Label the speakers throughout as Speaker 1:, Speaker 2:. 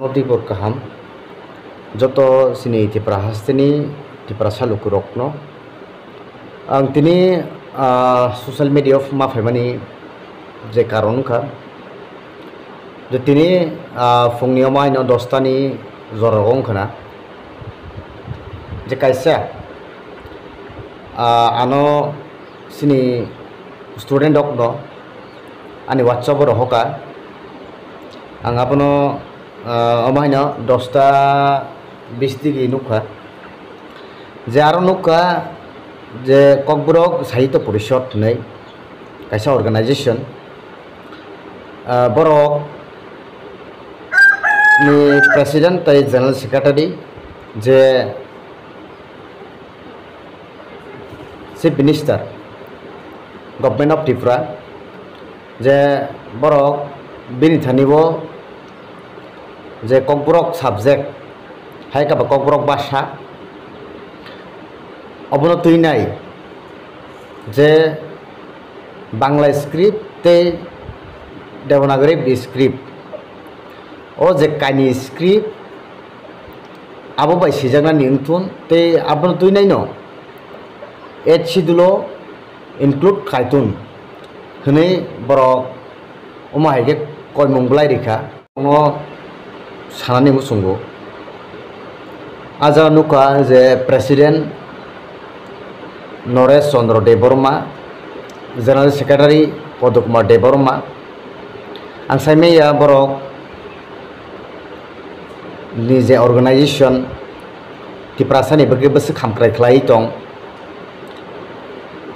Speaker 1: Notipor kaham joto sini tipra hastini tipra saluk rokno ang tini social media of ma famani je karon ka je tini fungni omai no dostani zorogong kana je kaisa ano sini student ok no ani whatsapp ro hoka ang apono omahino 10টা 20 digi nukha je aro nukha je kokborok sahitya porishod nei kaisa organization borok ni president tai general secretary je chief minister government of Tripura je borok bini thanibo je kokborok subject hai ka kokborok basha obono tuinai je bangla script te devanagari script o je kaini script abo bai sijagna ningtun te abono tuinai no et sidulo include khaitun hne borok oma haige koimong blai rikha no sanani musungo aja nuka je president Noresh Chandra Deborma general secretary Pradip Kumar Deborma ang saimaya borok ni je organization tiprasani bagi besek hamkrai khlai tong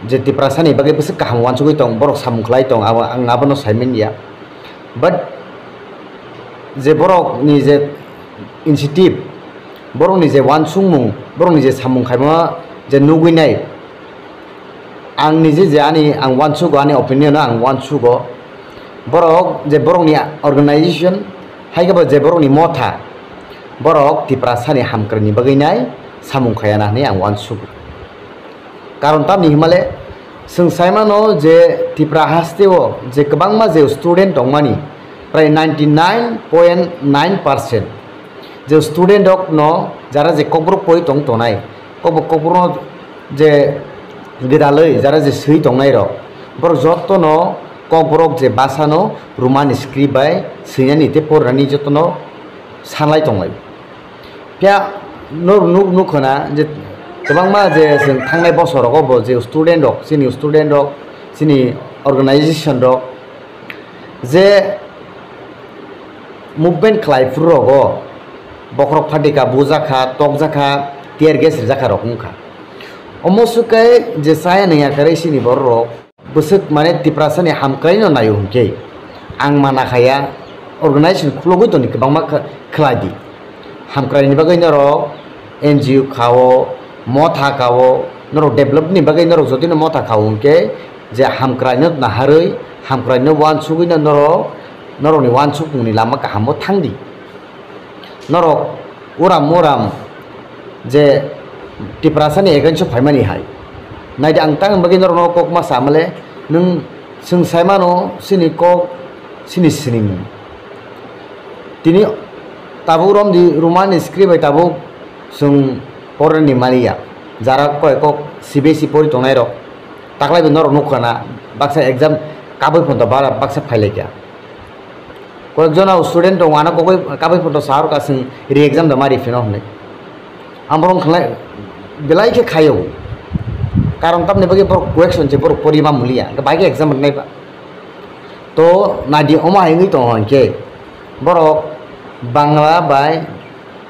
Speaker 1: je tiprasani bagi besek kahamwan chugui tong borok samkhlai tong ang abono saimaya but je borok ni je initiative borok ni je wansungmung borok ni je samung khaima je nuguinai ang ni je ani ang wansugo ani opinion ang wansugo borok je borok ni organization haigaba je borok ni motha borok tiprasani hamkrani baginai samung khayana ni ang wansugo karon tamni himale sungsaimano je tipra hasteo je kabangma je student tongmani প্রায় 99.9% যে স্টুডেন্ট হক ন যারা যে ককব্রক পই টং টনাই ককব্রক যে গেদালৈ যারা যে সই টংনাই র বর যতন ককব্রক যে বাসানো রোমান স্ক্রিপ্ট বাই সৈনানিতে পড়ানি যতন সানলাই টংলাই পিয়া নুখনা যে गोबांमा जे जों थांनाय बोसोराव जे स्टुडेन्ट हक जोंनि स्टुडेन्ट हक जोंनि अर्गानाइजेसन हक जे मुभमेंट खालायफोराव बखरक फाटिका बुजाखा तकजाखा टियार गेस जाखा रखमखा अमसुकै जे साया नैया करेसिनि बररक बोसोक माने तिप्रासानि हामकायनो नायो हमके आं मानाखाया अर्गानाइजेसन खुलगै दनि गोबांमा खलादि हामक्रायनि बागै नरक एनजिओ खाओ मथा खाओ नरक डेभलपनि बागै नरक जदिनो मथा खाओ हमके जे हामक्रायनो नाहारै हामक्रायनो वान सुगैनो नरक नरकनि वान सुपुंनि लामा गाहामो थांदि नरक उराम जे तिप्रासानि एगेन्स फाइमानि हाय नायदि आं तां बागै नरक कक मा सामले नों सोंसायमानो सिनि कक सिनि सिनिं तिनि ताबु रमदि रोमान स्क्रिप्ट ताबु जों परनि मानिया जारा कय कक सिबिएसइ परि तंनाय र ताकलायबो नरक नखना बाक्सा एग्जाम काबै फन्द बारा बाक्सा फाइलायया कयेकजना स्टुडेन्ट दं आना कय काबै फन्द सार कासिं रि एग्जाम द मारि फिनो हनै आमरं खलाय बेलायके खायो कारण तबने बगे पर क्वेश्चन जे पर परिमा मुलिया बाइक एग्जाम नायबा तो नादि अमा हायनि तो हनके बरक बांला बाय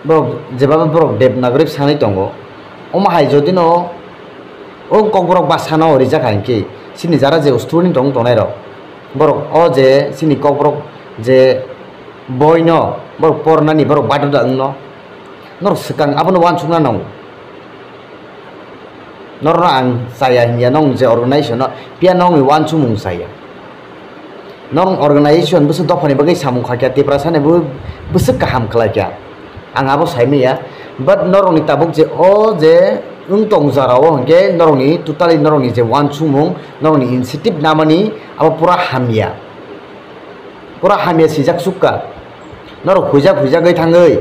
Speaker 1: बरक जेबाबो बरक देबनागरि सानै दंगो अमा हाय जदिनो ओ ककबरक बासानो ओरि जाखानके सिनि जारा जे स्टुडेन्ट दं तनाय र बरक अ जे सिनि ककबरक जे बयनो बरक परनानि बरक बादो दांनो नर सिकां आबनो वान सुना नंग नर आं साया हिया नंग जे अर्गानाइजेसन पिया नंग वान सुमुं साया नंग अर्गानाइजेसन बुस दफानि बगै सामुं खाया तिप्रासाने बुस गाहाम खलाया आं आबो सायमिया बाट नरनि ताबुक जे ओ जे उंतong जाराव हंके नरनि टोटाली नरनि जे वान सुमुं नरनि इनिशिएटिभ नामानि आबो पुरा हामिया सिजाक सुक्का norok huijak huijak oi thangoi.